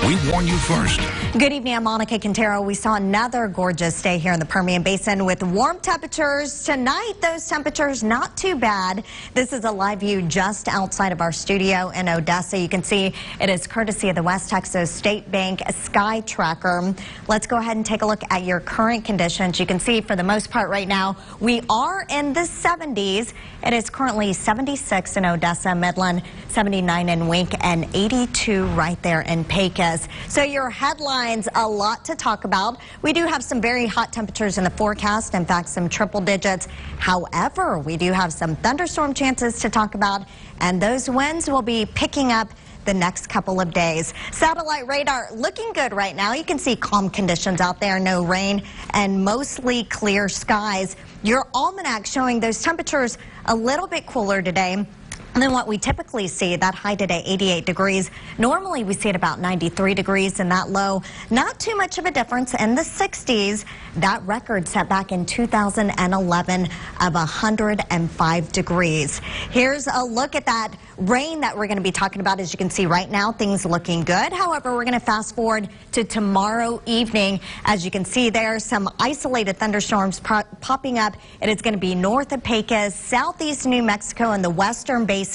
We warn you first. Good evening, I'm Monica Quintero. We saw another gorgeous day here in the Permian Basin with warm temperatures. Tonight, those temperatures not too bad. This is a live view just outside of our studio in Odessa. You can see it is courtesy of the West Texas State Bank Sky Tracker. Let's go ahead and take a look at your current conditions. You can see for the most part right now, we are in the 70s. It is currently 76 in Odessa, Midland, 79 in Wink, and 82 right there in Pecos. So your headlines, a lot to talk about. We do have some very hot temperatures in the forecast, in fact, some triple digits. However, we do have some thunderstorm chances to talk about, and those winds will be picking up the next couple of days. Satellite radar looking good right now. You can see calm conditions out there, no rain, and mostly clear skies. Your almanac showing those temperatures a little bit cooler today than what we typically see. That high today, 88 degrees. Normally we see it about 93 degrees, and that low, not too much of a difference in the 60s. That record set back in 2011 of 105 degrees. Here's a look at that rain that we're going to be talking about. As you can see right now, things looking good. However, we're going to fast forward to tomorrow evening. As you can see there, some isolated thunderstorms popping up. It is going to be north of Pecos, southeast New Mexico, and the western basin.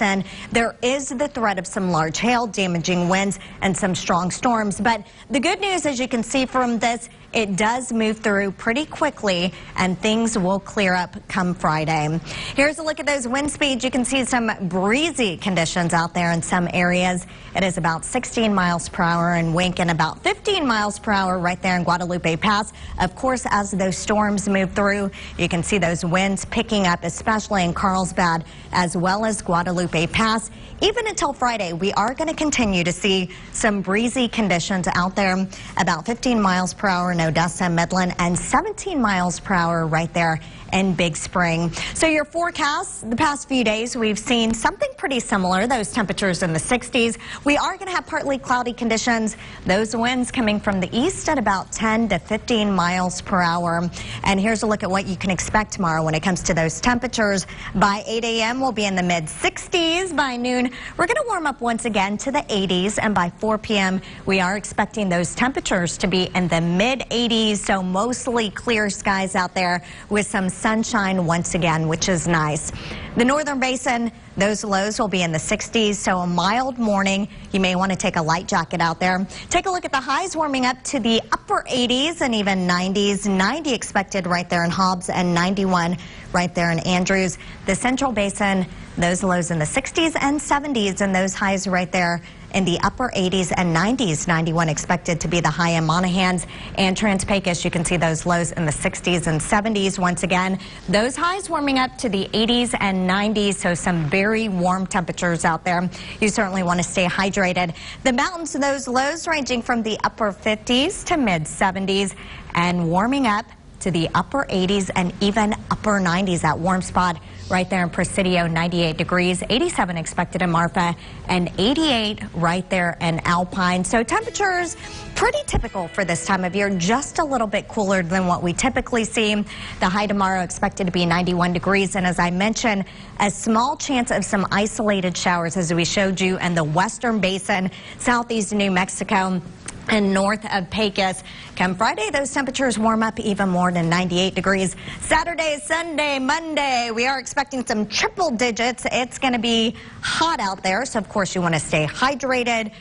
There is the threat of some large hail, damaging winds, and some strong storms. But the good news, as you can see from this, it does move through pretty quickly, and things will clear up come Friday. Here's a look at those wind speeds. You can see some breezy conditions out there in some areas. It is about 16 miles per hour in Wink and about 15 miles per hour right there in Guadalupe Pass. Of course, as those storms move through, you can see those winds picking up, especially in Carlsbad as well as Guadalupe Pass. Even until Friday, we are going to continue to see some breezy conditions out there, about 15 miles per hour in Odessa, Midland, and 17 miles per hour right there in Big Spring. So your forecast, the past few days, we've seen something pretty similar, those temperatures in the 60s. We are going to have partly cloudy conditions, those winds coming from the east at about 10 to 15 miles per hour. And here's a look at what you can expect tomorrow when it comes to those temperatures. By 8 a.m., we'll be in the mid-60s. By noon, we're going to warm up once again to the 80s. And by 4 p.m., we are expecting those temperatures to be in the mid-80s, so mostly clear skies out there with some sunshine once again, which is nice. The northern basin, those lows will be in the 60s, so a mild morning. You may want to take a light jacket out there. Take a look at the highs warming up to the upper 80s and even 90s. 90 expected right there in Hobbs and 91 right there in Andrews. The central basin, those lows in the 60s and 70s, and those highs right there in the upper 80s and 90s. 91 expected to be the high in Monahans and Trans-Pecos. You can see those lows in the 60s and 70s. Once again, those highs warming up to the 80s and 90s, so some very warm temperatures out there. You certainly want to stay hydrated. The mountains, those lows ranging from the upper 50s to mid 70s and warming up to the upper 80s and even upper 90s. That warm spot right there in Presidio, 98 degrees, 87 expected in Marfa, and 88 right there in Alpine. So temperatures pretty typical for this time of year, just a little bit cooler than what we typically see. The high tomorrow expected to be 91 degrees, and as I mentioned, a small chance of some isolated showers as we showed you in the western basin, southeast New Mexico, and north of Pecos. Come Friday, those temperatures warm up even more to 98 degrees. Saturday, Sunday, Monday, we are expecting some triple digits. It's going to be hot out there, so of course you want to stay hydrated.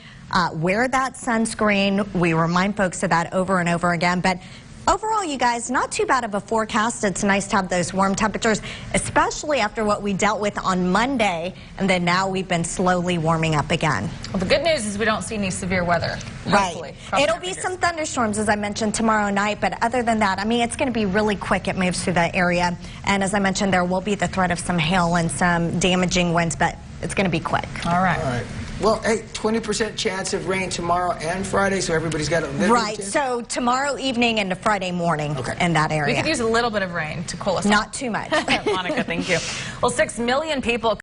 Wear that sunscreen. We remind folks of that over and over again. But overall, you guys, not too bad of a forecast. It's nice to have those warm temperatures, especially after what we dealt with on Monday, and then now we've been slowly warming up again. Well, the good news is we don't see any severe weather. Right. It'll be some thunderstorms, as I mentioned, tomorrow night, but other than that, I mean, it's going to be really quick. It moves through the area, and as I mentioned, there will be the threat of some hail and some damaging winds, but it's going to be quick. All right. All right. Well, hey, 20% chance of rain tomorrow and Friday, so everybody's got a little right. Chance. So tomorrow evening into Friday morning in that area. We could use a little bit of rain to cool us off. Not too much. Monica, thank you. Well, 6 million people